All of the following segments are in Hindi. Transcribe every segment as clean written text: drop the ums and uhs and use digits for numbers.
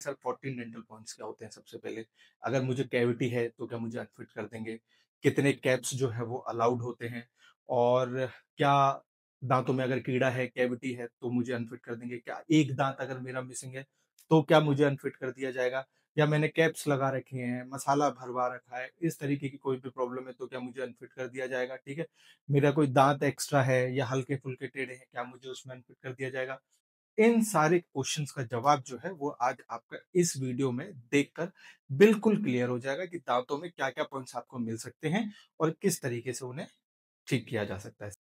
सर 14 डेंटल पॉइंट्स क्या होते हैं? सबसे पहले अगर मुझे कैविटी है तो क्या मुझे अनफिट कर देंगे? कितने कैप्स जो है वो अलाउड होते हैं? और क्या दांतों में अगर कीड़ा है, कैविटी है तो मुझे अनफिट कर देंगे? क्या एक दांत अगर मेरा मिसिंग है तो क्या मुझे अनफिट कर दिया जाएगा? या मैंने कैप्स लगा रखे हैं, मसाला भरवा रखा है, इस तरीके की कोई भी प्रॉब्लम है तो क्या मुझे अनफिट कर दिया जाएगा? ठीक है, मेरा कोई दांत एक्स्ट्रा है या हल्के फुल्के टेढ़े हैं, क्या मुझे उसमें अनफिट कर दिया जाएगा? इन सारे क्वेश्चंस का जवाब जो है वो आज आपका इस वीडियो में देखकर बिल्कुल क्लियर हो जाएगा कि दांतों में क्या क्या पॉइंट्स आपको मिल सकते हैं और किस तरीके से उन्हें ठीक किया जा सकता है।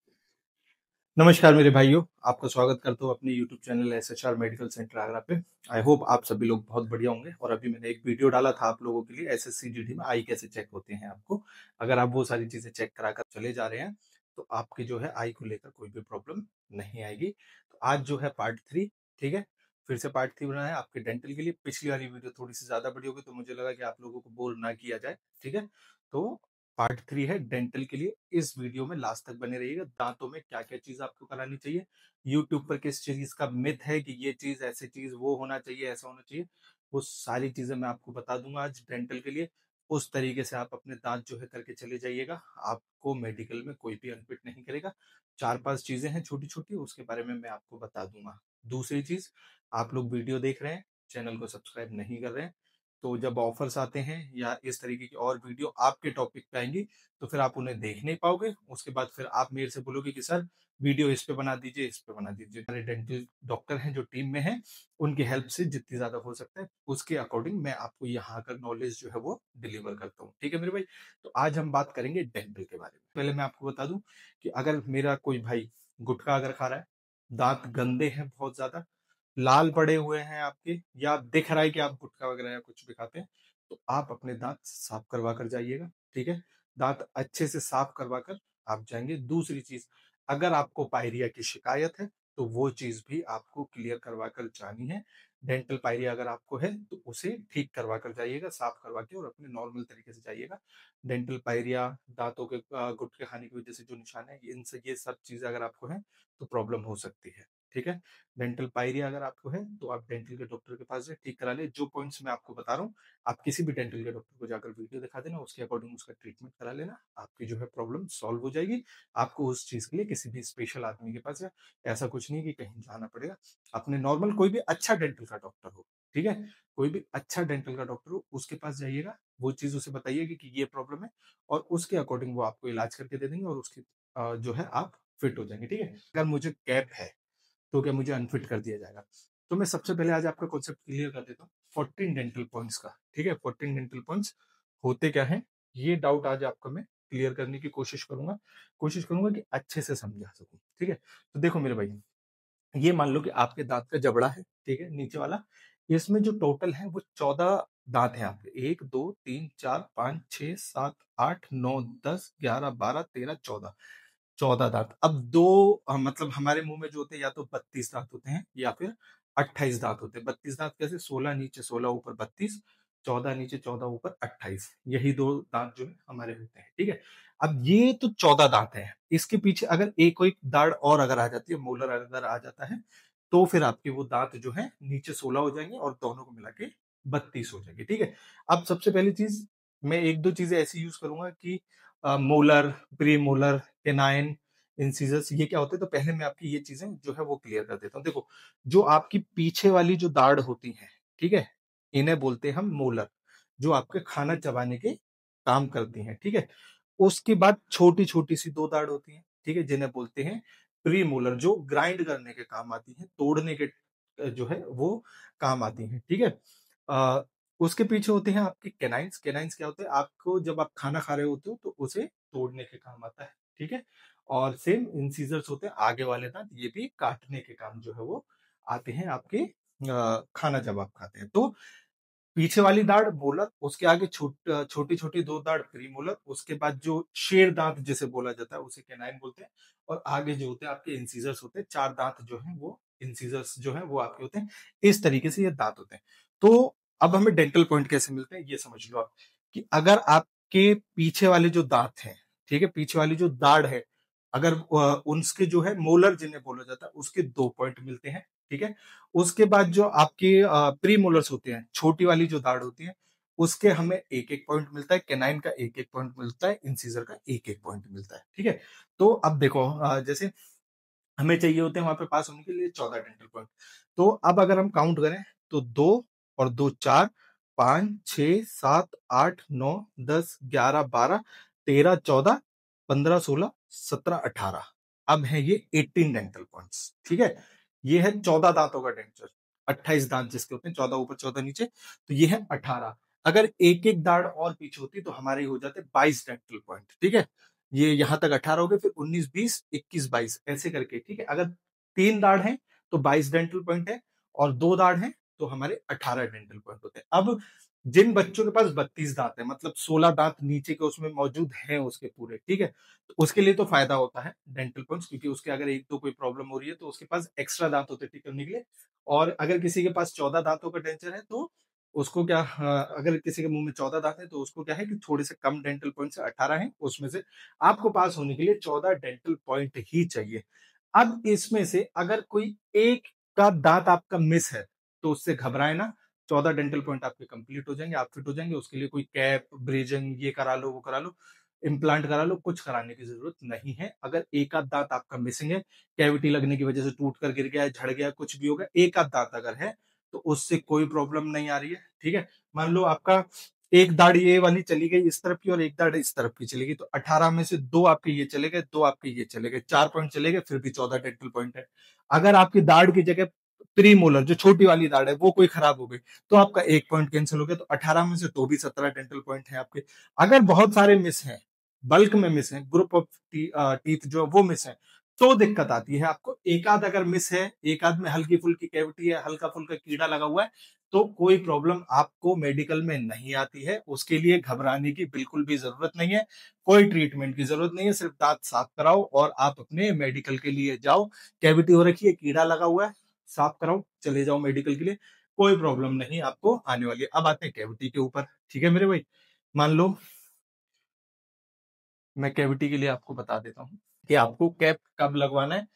नमस्कार मेरे भाइयों, आपका स्वागत करता हूँ अपने YouTube channel SHR medical centre Agra पे। आई होप आप सभी लोग बहुत बढ़िया होंगे। और अभी मैंने एक वीडियो डाला था आप लोगों के लिए, SSCGD में आई कैसे चेक होते हैं आपको। अगर आप वो सारी चीजें चेक कराकर चले जा रहे हैं तो आपकी जो है आई को लेकर कोई भी प्रॉब्लम नहीं आएगी। तो आज जो है पार्ट 3, ठीक है, फिर से पार्ट 3 बना है आपके डेंटल के लिए। पिछली वाली वीडियो थोड़ी सी ज्यादा बड़ी होगी तो मुझे लगा कि आप लोगों को बोर ना किया जाए, ठीक है। तो पार्ट 3 है डेंटल के लिए। इस वीडियो में लास्ट तक बने रहिएगा। दांतों में क्या क्या चीज आपको करानी चाहिए, यूट्यूब पर किस चीज का मिथ है कि ये चीज ऐसी चीज वो होना चाहिए, ऐसा होना चाहिए, वो सारी चीजें मैं आपको बता दूंगा आज डेंटल के लिए। उस तरीके से आप अपने दांत जो है करके चले जाइएगा, आपको मेडिकल में कोई भी अनफिट नहीं करेगा। 4-5 चीजें हैं छोटी छोटी, उसके बारे में मैं आपको बता दूंगा। दूसरी चीज, आप लोग वीडियो देख रहे हैं, चैनल को सब्सक्राइब नहीं कर रहे हैं, तो जब ऑफर्स आते हैं या इस तरीके की और वीडियो आपके टॉपिक पे आएंगी तो फिर आप उन्हें देख नहीं पाओगे। उसके बाद फिर आप मेरे से बोलोगे कि सर वीडियो इस पे बना दीजिए, इस पे बना दीजिए। हमारे डेंटल डॉक्टर हैं जो टीम में हैं, उनकी हेल्प से जितनी ज्यादा हो सकता है उसके अकॉर्डिंग मैं आपको यहाँ का नॉलेज जो है वो डिलीवर करता हूँ, ठीक है मेरे भाई। तो आज हम बात करेंगे डेंटल के बारे में। पहले मैं आपको बता दूं कि अगर मेरा कोई भाई गुटखा अगर खा रहा है, दांत गंदे हैं बहुत ज्यादा, लाल पड़े हुए हैं आपके, या दिख रहा है कि आप गुटखा वगैरह या कुछ भी खाते हैं, तो आप अपने दांत साफ करवा कर जाइएगा, ठीक है। दांत अच्छे से साफ करवा कर आप जाएंगे। दूसरी चीज, अगर आपको पायरिया की शिकायत है तो वो चीज भी आपको क्लियर करवा कर जानी है। डेंटल पायरिया अगर आपको है तो उसे ठीक करवा कर जाइएगा, साफ करवा के, और अपने नॉर्मल तरीके से जाइएगा। डेंटल पायरिया, दांतों के गुटखे खाने की वजह से जो निशान है, इनसे ये सब चीजें अगर आपको है तो प्रॉब्लम हो सकती है, ठीक है। डेंटल पायरिया अगर आपको है तो आप डेंटल के डॉक्टर के पास जाए, ठीक करा ले। जो पॉइंट्स मैं आपको बता रहा हूँ, आप किसी भी डेंटल के डॉक्टर को जाकर वीडियो दिखा देना, उसके अकॉर्डिंग उसका ट्रीटमेंट करा लेना, आपकी जो है प्रॉब्लम सॉल्व हो जाएगी। आपको उस चीज के लिए किसी भी स्पेशल आदमी के पास, या ऐसा कुछ नहीं कि कहीं जाना पड़ेगा। अपने नॉर्मल कोई भी अच्छा डेंटल का डॉक्टर हो, ठीक है, कोई भी अच्छा डेंटल का डॉक्टर हो उसके पास जाइएगा, वो चीज उसे बताइएगा कि ये प्रॉब्लम है, और उसके अकॉर्डिंग वो आपको इलाज करके दे देंगे और उसकी जो है आप फिट हो जाएंगे, ठीक है। अगर मुझे कैप है तो क्या मुझे अनफिट कर दिया जाएगा? तो मैं सबसे पहले आज आपका कॉन्सेप्ट क्लियर कर देता हूँ 14 डेंटल पॉइंट्स का, ठीक है। 14 डेंटल पॉइंट्स होते क्या है, ये डाउट आज आपका मैं क्लियर करने की कोशिश करूंगा कि अच्छे से समझा सकूं, ठीक है। तो देखो मेरे भाई, ये मान लो कि आपके दांत का जबड़ा है, ठीक है, नीचे वाला। इसमें जो टोटल है वो 14 दांत हैं आपके। 1 2 3 4 5 6 7 8 9 10 11 12 13 14, 14 दांत। अब दो मतलब हमारे मुंह में जो होते हैं या तो 32 दांत होते हैं या फिर 28 दांत होते हैं। 32 दांत कैसे? 16 नीचे 16 ऊपर 32, 14 नीचे 14 ऊपर 28, यही दो दांत जो है हमारे होते हैं, ठीक है। अब ये तो 14 दांत है, इसके पीछे अगर एक कोई दाढ़ और अगर आ जाती है, मोलर अगर आ जाता है, तो फिर आपके वो दांत जो है नीचे 16 हो जाएंगे और दोनों को मिला के 32 हो जाएंगे, ठीक है। अब सबसे पहली चीज, मैं एक दो चीजें ऐसी यूज करूंगा कि molar, pre molar, canine, incisors, ये क्या होते हैं। तो पहले मैं आपकी ये चीजें जो है वो क्लियर कर देता हूँ। देखो, जो आपकी पीछे वाली जो दाढ़ होती है, ठीक है, इन्हें बोलते हैं हम मोलर, जो आपके खाना चबाने के काम करती हैं, ठीक है। उसके बाद छोटी छोटी सी दो दाढ़ होती हैं, ठीक है, जिन्हें बोलते हैं प्री मोलर, जो ग्राइंड करने के काम आती हैं, तोड़ने के जो है वो काम आती हैं, ठीक है। अ, उसके पीछे होते हैं आपके केनाइन्स। केनाइन्स क्या होते हैं? आपको जब आप खाना खा रहे होते हो तो उसे तोड़ने के काम आता है, ठीक है। और सेम इंसीजर्स होते हैं आगे वाले दांत, ये भी काटने के काम जो है वो आते हैं आपके खाना जब आप खाते हैं। तो पीछे वाली दाढ़ मोलर, उसके आगे छोटी छोटी दो दाढ़ प्रीमोलर, उसके बाद जो शेर दांत जिसे बोला जाता है उसे कैनाइन बोलते हैं, और आगे जो होते हैं आपके इंसीजर्स होते हैं। 4 दांत जो हैं वो इंसीजर्स जो हैं वो आपके होते हैं। इस तरीके से ये दांत होते हैं। तो अब हमें डेंटल पॉइंट कैसे मिलते हैं ये समझ लो आप, कि अगर आपके पीछे वाले जो दांत हैं, ठीक है, पीछे वाली जो दाढ़ है, अगर उनके जो है मोलर जिन्हें बोला जाता है, उसके 2 पॉइंट मिलते हैं, ठीक है। उसके बाद जो आपके प्री मोलर्स होते हैं, छोटी वाली जो दाढ़ होती है, उसके हमें एक एक पॉइंट मिलता है, कैनाइन का एक एक पॉइंट मिलता है, इंसीजर का एक एक पॉइंट मिलता है, ठीक है। तो अब देखो जैसे हमें चाहिए होते हैं वहां पे पास होने के लिए 14 डेंटल पॉइंट। तो अब अगर हम काउंट करें तो 2 और 2 4, 5 6 7 8 9 10 11 12 13 14 15 16 17 18। अब है ये 18 डेंटल पॉइंट्स, ठीक है। ये है 14 दांतों का डेंचर, 28 दांत जिसके होते हैं, 14 ऊपर 14 नीचे, तो ये है 18। अगर एक एक दाढ़ और पीछे होती तो हमारे हो जाते 22 डेंटल पॉइंट, ठीक है। ये यहां तक 18 हो गए, फिर 19 20 21 22 ऐसे करके, ठीक है। अगर 3 दाढ़ है तो 22 डेंटल पॉइंट है, और 2 दाढ़ है तो हमारे 18 डेंटल पॉइंट होते हैं। अब जिन बच्चों के पास 32 दांत है, मतलब 16 दांत नीचे के उसमें मौजूद हैं उसके पूरे, ठीक है, तो उसके लिए तो फायदा होता है डेंटल पॉइंट्स, क्योंकि उसके अगर एक दो कोई प्रॉब्लम हो रही है तो उसके पास एक्स्ट्रा दांत होते हैं ठीक करने के लिए। और अगर किसी के पास 14 दांतों का डेंचर है तो उसको क्या, अगर किसी के मुंह में 14 दांत है तो उसको क्या है कि थोड़े से कम डेंटल पॉइंट से 18 है, उसमें से आपको पास होने के लिए 14 डेंटल पॉइंट ही चाहिए। अब इसमें से अगर कोई एक का दांत आपका मिस है तो उससे घबराए ना, 14 डेंटल पॉइंट आपके कंप्लीट हो जाएंगे, आप फिट हो जाएंगे। उसके लिए कोई कैप, ब्रेजिंग, ये करा लो वो करा लो, इम्प्लांट करा लो, कुछ कराने की जरूरत नहीं है। अगर एक आध दांत आपका मिसिंग है, कैविटी लगने की वजह से टूट कर गिर गया, झड़ गया, कुछ भी हो गया, एक आध दांत अगर है तो उससे कोई प्रॉब्लम नहीं आ रही है, ठीक है। मान लो आपका एक दाढ़ ये वाली चली गई इस तरफ की और एक दाढ़ इस तरफ की चली गई, तो 18 में से 2 आपके ये चले गए, 2 आपके ये चले गए, 4 पॉइंट चले गए, फिर भी 14 डेंटल पॉइंट है। अगर आपकी दाढ़ की जगह प्री मोलर जो छोटी वाली दाढ़ है वो कोई खराब हो गई तो आपका एक पॉइंट कैंसिल हो गया, तो 18 में से तो भी 17 डेंटल पॉइंट है आपके। अगर बहुत सारे मिस हैं, बल्क में मिस है, ग्रुप ऑफ टीथ जो वो मिस है, तो दिक्कत आती है आपको। एक आध अगर मिस है, एक आध में हल्की फुल्की कैविटी है, हल्का फुल्का कीड़ा लगा हुआ है, तो कोई प्रॉब्लम आपको मेडिकल में नहीं आती है, उसके लिए घबराने की बिल्कुल भी जरूरत नहीं है, कोई ट्रीटमेंट की जरूरत नहीं है। सिर्फ दांत साफ कराओ और आप अपने मेडिकल के लिए जाओ। कैविटी हो रखी है, कीड़ा लगा हुआ है, साफ कराओ, चले जाओ मेडिकल के लिए, कोई प्रॉब्लम नहीं आपको आने वाली है। अब आते हैं कैविटी के ऊपर, ठीक है मेरे भाई। मान लो मैं कैविटी के लिए आपको बता देता हूँ कि आपको कैप कब लगवाना है,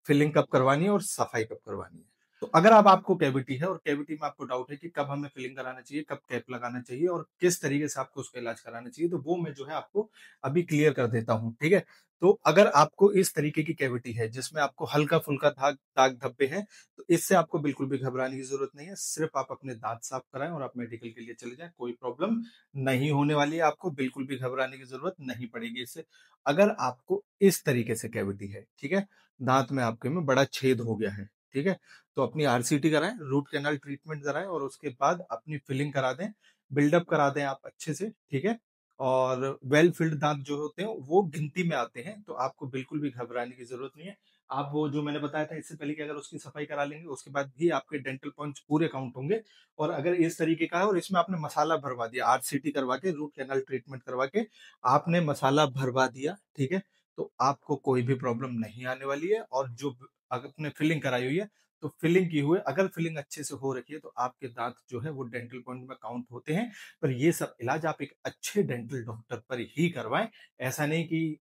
फिलिंग कब करवानी है और सफाई कब करवानी है। तो अगर अब आपको कैविटी है और कैविटी में आपको डाउट है कि कब हमें फिलिंग कराना चाहिए, कब कैप लगाना चाहिए और किस तरीके से आपको उसका इलाज कराना चाहिए, तो वो मैं जो है आपको अभी क्लियर कर देता हूँ, ठीक है। तो अगर आपको इस तरीके की कैविटी है जिसमें आपको हल्का फुल्का दाग दाग धब्बे हैं, तो इससे आपको बिल्कुल भी घबराने की जरूरत नहीं है। सिर्फ आप अपने दांत साफ कराएं और आप मेडिकल के लिए चले जाएं, कोई प्रॉब्लम नहीं होने वाली है, आपको बिल्कुल भी घबराने की जरूरत नहीं पड़ेगी इससे। अगर आपको इस तरीके से कैविटी है, ठीक है, दांत में आपके में बड़ा छेद हो गया है, ठीक है, तो अपनी आरसीटी कराएं, रूट कैनाल ट्रीटमेंट कराएं और उसके बाद अपनी फिलिंग करा दें, बिल्डअप करा दें आप अच्छे से, ठीक है। और वेल फिल्ड दांत जो होते हैं वो गिनती में आते हैं, तो आपको बिल्कुल भी घबराने की जरूरत नहीं है। आप वो जो मैंने बताया था इससे पहले कि अगर उसकी सफाई करा लेंगे उसके बाद भी आपके डेंटल पॉइंट्स पूरे काउंट होंगे। और अगर इस तरीके का है और इसमें आपने मसाला भरवा दिया, आरसीटी करवा के, रूट कैनाल ट्रीटमेंट करवा के आपने मसाला भरवा दिया, ठीक है, तो आपको कोई भी प्रॉब्लम नहीं आने वाली है। और जो अगर आपने फिलिंग कराई हुई है तो फिलिंग की हुई, अगर फिलिंग अच्छे से हो रखी है तो आपके दांत जो है वो डेंटल पॉइंट में काउंट होते हैं। पर ये सब इलाज आप एक अच्छे डेंटल डॉक्टर पर ही करवाएं। ऐसा नहीं कि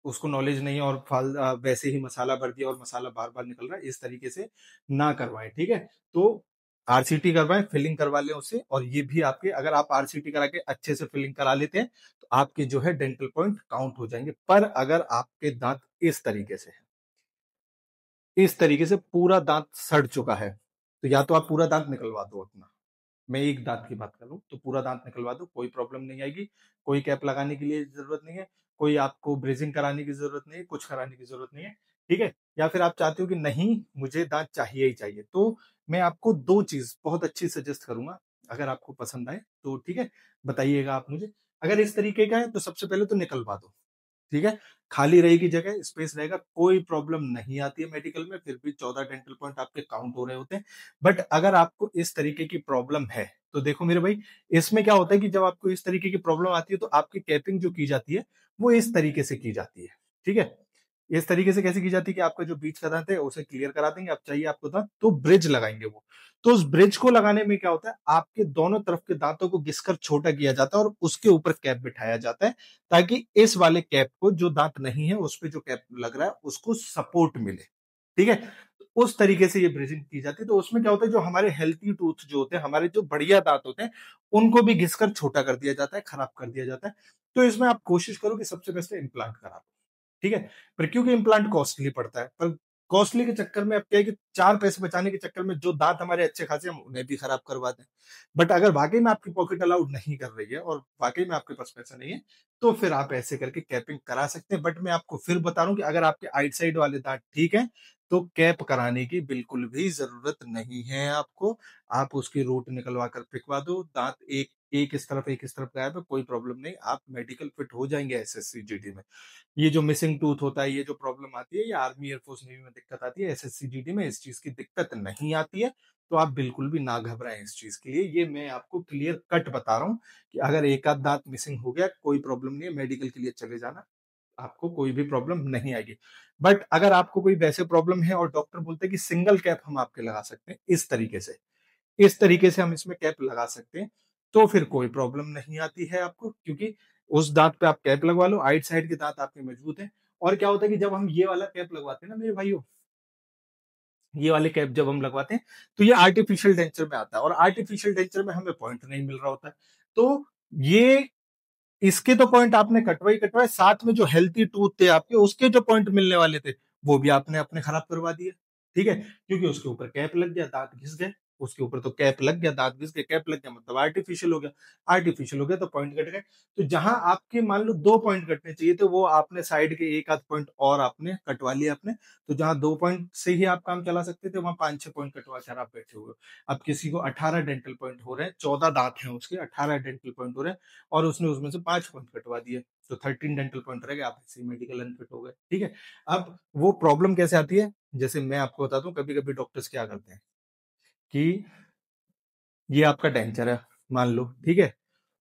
उसको नॉलेज नहीं है और वैसे ही मसाला भर दिया और मसाला बार बार निकल रहा है, इस तरीके से ना करवाएं, ठीक है। तो आरसीटी करवाएं, फिलिंग करवा लें उससे, और ये भी आपके, अगर आप आरसीटी करा के अच्छे से फिलिंग करा लेते हैं तो आपके जो है डेंटल पॉइंट काउंट हो जाएंगे। पर अगर आपके दांत इस तरीके से है, इस तरीके से पूरा दांत सड़ चुका है, तो या तो आप पूरा दांत निकलवा दो अपना, मैं एक दांत की बात करूं तो पूरा दांत निकलवा दो, कोई प्रॉब्लम नहीं आएगी। कोई कैप लगाने की लिए जरूरत नहीं है, कोई आपको ब्रेजिंग कराने की जरूरत नहीं है, कुछ कराने की जरूरत नहीं है, ठीक है। या फिर आप चाहते हो कि नहीं मुझे दांत चाहिए ही चाहिए, तो मैं आपको दो चीज बहुत अच्छी सजेस्ट करूंगा, अगर आपको पसंद आए तो ठीक है, बताइएगा आप मुझे। अगर इस तरीके का है तो सबसे पहले तो निकलवा दो, ठीक है, खाली रहेगी जगह, स्पेस रहेगा, कोई प्रॉब्लम नहीं आती है मेडिकल में, फिर भी 14 डेंटल पॉइंट आपके काउंट हो रहे होते हैं। बट अगर आपको इस तरीके की प्रॉब्लम है तो देखो मेरे भाई, इसमें क्या होता है कि जब आपको इस तरीके की प्रॉब्लम आती है तो आपकी कैपिंग जो की जाती है वो इस तरीके से की जाती है, ठीक है। इस तरीके से कैसे की जाती है कि आपका जो बीच का दांत है उसे क्लियर करा देंगे, अब चाहिए आपको दांत तो ब्रिज लगाएंगे वो। तो उस ब्रिज को लगाने में क्या होता है, आपके दोनों तरफ के दांतों को घिसकर छोटा किया जाता है और उसके ऊपर कैप बिठाया जाता है, ताकि इस वाले कैप को, जो दांत नहीं है उस पर जो कैप लग रहा है उसको सपोर्ट मिले, ठीक है। उस तरीके से ये ब्रिजिंग की जाती है। तो उसमें क्या होता है, जो हमारे हेल्थी टूथ जो होते हैं, हमारे जो बढ़िया दांत होते हैं, उनको भी घिसकर छोटा कर दिया जाता है, खराब कर दिया जाता है। तो इसमें आप कोशिश करो कि सबसे बेस्ट इम्प्लांट करा लो, ठीक है? पर क्योंकि इम्प्लांट कॉस्टली पड़ता है, पर कॉस्टली के चक्कर में अब क्या है कि 4 पैसे बचाने के चक्कर में जो दांत हमारे अच्छे खासे हम उन्हें भी खराब करवा दें। बट अगर वाक़ई में आपकी पॉकेट अलाउड नहीं कर रही है और वाक़ई में आपके पास पैसा नहीं है, तो फिर आप ऐसे करके कैपिंग करा सकते हैं। बट मैं आपको फिर बता रहा हूँ कि अगर आपके आइट साइड वाले दांत ठीक हैं, तो कैप कराने की बिल्कुल भी ज़रूरत नहीं है आपको। आप उसकी रूट निकलवा कर फेंकवा दो, दांत एक एक इस तरफ गायब है, कोई प्रॉब्लम नहीं, आप मेडिकल फिट हो जाएँगे एसएससी-जीडी में। ये जो मिसिंग टूथ होता है, ये जो प्रॉब्लम आती है, ये आर्मी, एयरफोर्स, नेवी में दिक्कत आती है, एसएससी-जीडी में इस चीज़ की दिक्कत नहीं आती है, तो आप बिल्कुल भी ना घबराएँ इस चीज़ के लिए। ये मैं आपको क्लियर कट बता रहा हूँ कि अगर एक आध दाँत मिसिंग हो गया, कोई प्रॉब्लम नहीं है, मेडिकल के लिए चले जाना, आपको कोई भी प्रॉब्लम नहीं आएगी। बट अगर आपको कोई वैसे प्रॉब्लम है और डॉक्टर बोलते हैं कि सिंगल कैप हम आपके लगा सकते हैं, इस तरीके से हम इसमें कैप लगा सकते हैं, तो फिर कोई प्रॉब्लम नहीं आती है आपको, क्योंकि उस दाँत पे आप कैप लगवा लो, आइट साइड के दाँत आपके मजबूत हैं। और क्या होता है कि जब हम ये वाला कैप लगवाते हैं ना मेरे भाइयों, ये वाले कैप जब हम लगवाते हैं, तो ये आर्टिफिशियल डेंचर में आता है और आर्टिफिशियल डेंचर में हमें पॉइंट नहीं मिल रहा होता है। तो ये इसके तो पॉइंट आपने कटवाए ही कटवाए, साथ में जो हेल्थी टूथ थे आपके, उसके जो पॉइंट मिलने वाले थे, वो भी आपने अपने खराब करवा दिए। ठीक है? क्योंकि उसके ऊपर कैप लग गया, दाँत घिस गए। उसके ऊपर तो कैप लग गया, दाँत घिस गए, कैप लग गया मतलब आर्टिफिशियल हो गया। आर्टिफिशियल हो गया तो पॉइंट कट गए। तो जहाँ आपके मान लो 2 पॉइंट कटने चाहिए थे, वो आपने साइड के 1 आध पॉइंट और आपने कटवा लिए अपने। तो जहाँ 2 पॉइंट से ही आप काम चला सकते थे, वहाँ 5-6 पॉइंट कटवा कर आप बैठे हुए हो। अब किसी को 18 डेंटल पॉइंट हो रहे हैं, 14 दाँत हैं उसके, 18 डेंटल पॉइंट हो रहे हैं और उसने उसमें से 5 पॉइंट कटवा दिए। तो 13 डेंटल पॉइंट रह गए, आप ऐसे ही मेडिकल अनफिट हो गए। ठीक है? अब वो प्रॉब्लम कैसे आती है? जैसे मैं आपको बताता हूँ, कभी-कभी डॉक्टर्स क्या करते हैं कि ये आपका डेंचर है, मान लो, ठीक है?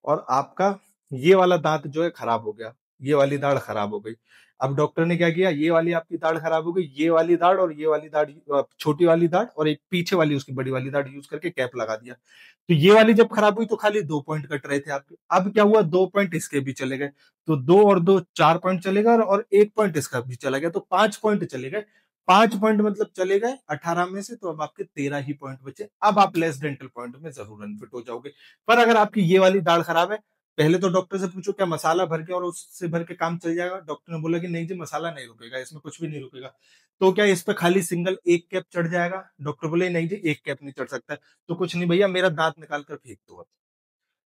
और आपका ये वाला दाँत जो है खराब हो गया, ये वाली दाढ़ खराब हो गई। अब डॉक्टर ने क्या किया, ये वाली आपकी दाढ़ खराब हो गई, ये वाली दाढ़ और ये वाली दाढ़ छोटी वाली दाढ़ और एक पीछे वाली उसकी बड़ी वाली दाढ़ यूज़ करके कैप लगा दिया। तो ये वाली जब खराब हुई तो खाली 2 पॉइंट कट रहे थे आपके। अब क्या हुआ, 2 पॉइंट इसके भी चले गए। तो 2 और 2 4 पॉइंट चले गए और 1 पॉइंट इसका भी चला गया, तो 5 पॉइंट चले गए। 5 पॉइंट मतलब चले गए 18 में से, तो अब आपके 13 ही पॉइंट बचे। अब आप लेस डेंटल पॉइंट में ज़रूर अनफिट हो जाओगे। पर अगर आपकी ये वाली दाढ़ खराब है, पहले तो डॉक्टर से पूछो क्या मसाला भर के और उससे भर के काम चल जाएगा? डॉक्टर ने बोला कि नहीं जी, मसाला नहीं रुकेगा, इसमें कुछ भी नहीं रुकेगा। तो क्या इस पे खाली सिंगल 1 कैप चढ़ जाएगा? डॉक्टर बोले नहीं जी, 1 कैप नहीं चढ़ सकता है। तो कुछ नहीं भैया, मेरा दाँत निकाल कर फेंक दो अब।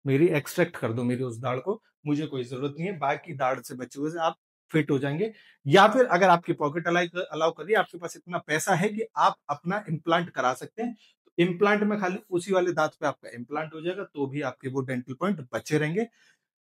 मेरी एक्सट्रैक्ट कर दो मेरी उस दाढ़ को, मुझे कोई ज़रूरत नहीं है, बाकी दाढ़ से बचे हुए से आप फिट हो जाएँगे। या फिर अगर आपकी पॉकेट अलाउ कर रही है, आपके पास इतना पैसा है कि आप अपना इम्प्लांट करा सकते हैं, तो इम्प्लांट में खाली उसी वाले दाँत पे आपका इम्प्लांट हो जाएगा, तो भी आपके वो डेंटल पॉइंट बचे रहेंगे।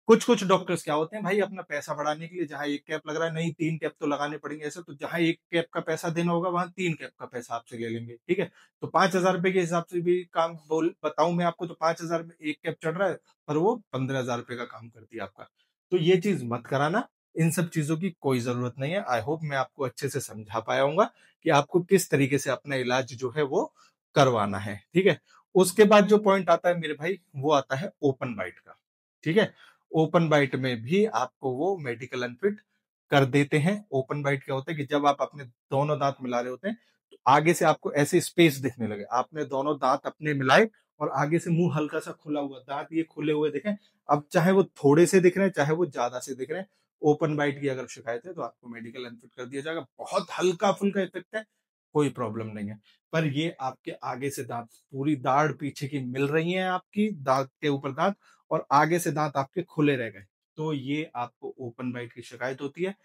कुछ-कुछ डॉक्टर्स क्या होते हैं भाई, अपना पैसा बढ़ाने के लिए जहाँ 1 कैप लग रहा है, नहीं 3 कैप तो लगाने पड़ेंगे ऐसे, तो जहाँ 1 कैप का पैसा देना होगा, वहाँ 3 कैप का पैसा आपसे ले लेंगे, ठीक है? तो ₹5000 के हिसाब से भी काम बोल बताऊँ मैं आपको, तो 5000 में 1 कैप चढ़ रहा है, पर वो ₹15000 का काम कर दिया आपका। तो ये चीज़ मत कराना, इन सब चीज़ों की कोई ज़रूरत नहीं है। आई होप मैं आपको अच्छे से समझा पाया हूँगा कि आपको किस तरीके से अपना इलाज जो है वो करवाना है, ठीक है? उसके बाद जो पॉइंट आता है मेरे भाई, वो आता है ओपन बाइट का, ठीक है? ओपन बाइट में भी आपको वो मेडिकल अनफिट कर देते हैं। ओपन बाइट क्या होता है कि जब आप अपने दोनों दांत मिला रहे होते हैं, तो आगे से आपको ऐसे स्पेस दिखने लगे। आपने दोनों दांत अपने मिलाए और आगे से मुंह हल्का सा खुला हुआ, दांत ये खुले हुए दिखें। अब चाहे वो थोड़े से दिख रहे हैं, चाहे वो ज्यादा से दिख रहे हैं, ओपन बाइट की अगर शिकायत है तो आपको मेडिकल अनफिट कर दिया जाएगा। बहुत हल्का फुल्का इफेक्ट है, कोई प्रॉब्लम नहीं है। पर ये आपके आगे से दांत, पूरी दाढ़ पीछे की मिल रही है आपकी, दांत के ऊपर दांत, और आगे से दांत आपके खुले रह गए, तो ये आपको ओपन बाइट की शिकायत होती है।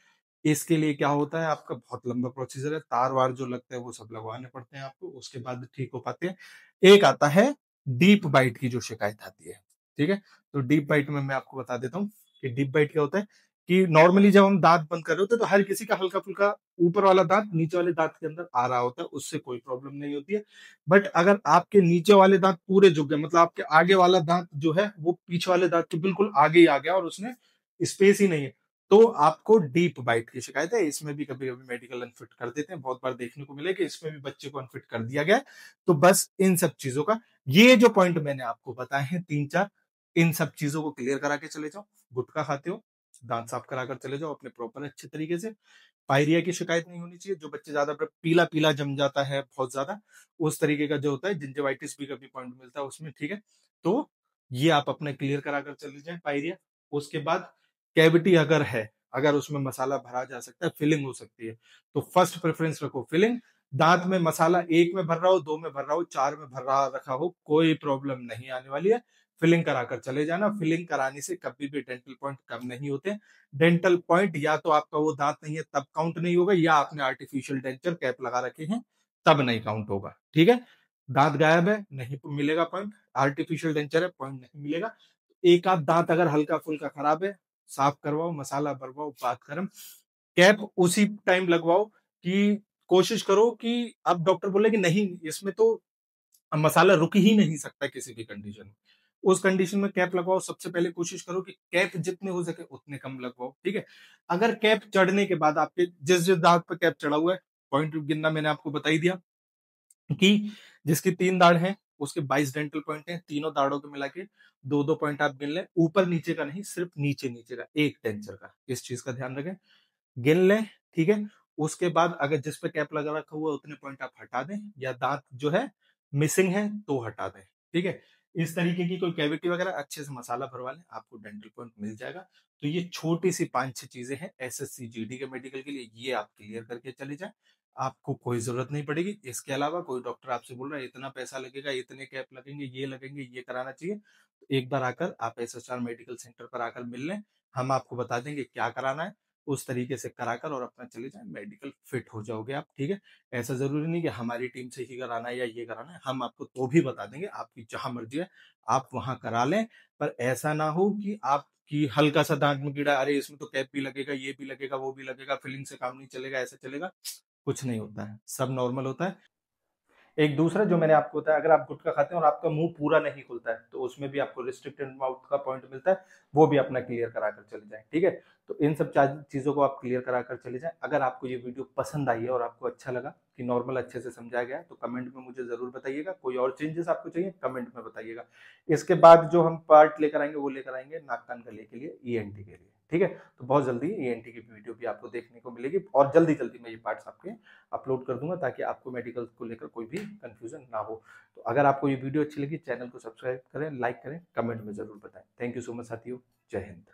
इसके लिए क्या होता है, आपका बहुत लंबा प्रोसीजर है, तार वार जो लगता है वो सब लगवाने पड़ते हैं आपको, उसके बाद ठीक हो पाते हैं। एक आता है डीप बाइट की जो शिकायत आती है, ठीक है? तो डीप बाइट में मैं आपको बता देता हूँ कि डीप बाइट क्या होता है कि नॉर्मली जब हम दांत बंद कर रहे होते हैं तो हर किसी का हल्का फुल्का ऊपर वाला दांत नीचे वाले दांत के अंदर आ रहा होता है, उससे कोई प्रॉब्लम नहीं होती है। बट अगर आपके नीचे वाले दांत पूरे झुक गए, मतलब आपके आगे वाला दांत जो है वो पीछे वाले दांत के बिल्कुल आगे ही आ गया और उसने स्पेस ही नहीं है, तो आपको डीप बाइट की शिकायत है। इसमें भी कभी-कभी मेडिकल अनफिट कर देते हैं, बहुत बार देखने को मिला है कि इसमें भी बच्चे को अनफिट कर दिया गया है। तो बस इन सब चीज़ों का, ये जो पॉइंट मैंने आपको बताए हैं 3-4, इन सब चीज़ों को क्लियर करा के चले जाओ। गुटखा खाते हो? दांत साफ करा कर चले जाओ अपने प्रॉपर अच्छे तरीके से। पायरिया की शिकायत नहीं होनी चाहिए, जो बच्चे ज्यादा पीला पीला जम जाता है बहुत ज्यादा, उस तरीके का जो होता है, जिंजिवाइटिस भी कभी पॉइंट मिलता है उसमें, ठीक है। तो ये आप अपने क्लियर करा कर चले जाएं पायरिया। उसके बाद कैविटी अगर है, अगर उसमें मसाला भरा जा सकता है, फिलिंग हो सकती है, तो फर्स्ट प्रेफरेंस रखो फिलिंग। दांत में मसाला एक में भर रहा हो, दो में भर रहा हो, चार में भर रहा रखा हो, कोई प्रॉब्लम नहीं आने वाली है। फिलिंग कराकर चले जाना। फिलिंग कराने से कभी भी डेंटल पॉइंट कम नहीं होते। डेंटल पॉइंट या तो आपका वो दांत नहीं है तब काउंट नहीं होगा, या आपने आर्टिफिशियल डेंचर कैप लगा रखे हैं तब नहीं काउंट होगा, ठीक है। दांत गायब है, नहीं मिलेगा पॉइंट। आर्टिफिशियल डेंचर है, पॉइंट नहीं मिलेगा। एक आध दांत अगर हल्का फुल्का खराब है, साफ करवाओ, मसाला भरवाओ, बात खत्म। कैप उसी टाइम लगवाओ कि कोशिश करो कि, अब डॉक्टर बोले कि नहीं इसमें तो मसाला रुक ही नहीं सकता किसी भी कंडीशन में, उस कंडीशन में कैप लगवाओ। सबसे पहले कोशिश करो कि कैप जितने हो सके उतने कम लगवाओ, ठीक है। अगर कैप चढ़ने के बाद आपके जिस जिस दांत पर कैप चढ़ा हुआ है, पॉइंट गिनना मैंने आपको बता ही दिया कि जिसकी 3 दाढ़ है उसके 22 डेंटल पॉइंट हैं, तीनों दाढ़ों के मिला के दो दो पॉइंट आप गिन लें, ऊपर नीचे का नहीं, सिर्फ नीचे नीचे का एक टेंचर का, इस चीज का ध्यान रखें, गिन लें, ठीक है। उसके बाद अगर जिस पे कैप लगा रखा हुआ है उतने पॉइंट आप हटा दें, या दांत जो है मिसिंग है तो हटा दें, ठीक है। इस तरीके की कोई कैविटी वगैरह अच्छे से मसाला भरवा लें, आपको डेंटल पॉइंट मिल जाएगा। तो ये छोटी सी 5-6 चीजें हैं एसएससी जीडी के मेडिकल के लिए, ये आप क्लियर करके चले जाएं, आपको कोई जरूरत नहीं पड़ेगी। इसके अलावा कोई डॉक्टर आपसे बोल रहा है इतना पैसा लगेगा, इतने कैप लगेंगे, ये कराना चाहिए, तो एक बार आकर आप एसएसआर मेडिकल सेंटर पर आकर मिल लें, हम आपको बता देंगे क्या कराना है, उस तरीके से कराकर और अपना चले जाएं, मेडिकल फिट हो जाओगे आप, ठीक है। ऐसा जरूरी नहीं कि हमारी टीम से ही कराना है या ये कराना है, हम आपको तो भी बता देंगे, आपकी जहां मर्जी है आप वहां करा लें। पर ऐसा ना हो कि आपकी हल्का सा दांत में कीड़ा, अरे इसमें तो कैप भी लगेगा, ये भी लगेगा, वो भी लगेगा, फिलिंग से काम नहीं चलेगा, ऐसा चलेगा, कुछ नहीं होता है, सब नॉर्मल होता है। एक दूसरा जो मैंने आपको बताया, अगर आप गुटखा खाते हैं और आपका मुंह पूरा नहीं खुलता है, तो उसमें भी आपको रिस्ट्रिक्टेड माउथ का पॉइंट मिलता है, वो भी अपना क्लियर करा कर चले जाएं, ठीक है। तो इन सब चीजों को आप क्लियर करा कर चले जाएं। अगर आपको ये वीडियो पसंद आई है और आपको अच्छा लगा कि नॉर्मल अच्छे से समझाया गया है, तो कमेंट में मुझे जरूर बताइएगा। कोई और चेंजेस आपको चाहिए कमेंट में बताइएगा। इसके बाद जो हम पार्ट लेकर आएंगे वो लेकर आएंगे नाक कान गले के लिए, ईएनटी के लिए, ठीक है। तो बहुत जल्दी ईएनटी की वीडियो भी आपको देखने को मिलेगी, और जल्दी जल्दी मैं ये पार्ट्स आपके अपलोड कर दूंगा, ताकि आपको मेडिकल को लेकर कोई भी कंफ्यूजन ना हो। तो अगर आपको ये वीडियो अच्छी लगी, चैनल को सब्सक्राइब करें, लाइक करें, कमेंट में जरूर बताएं। थैंक यू सो मच साथियों, जय हिंद।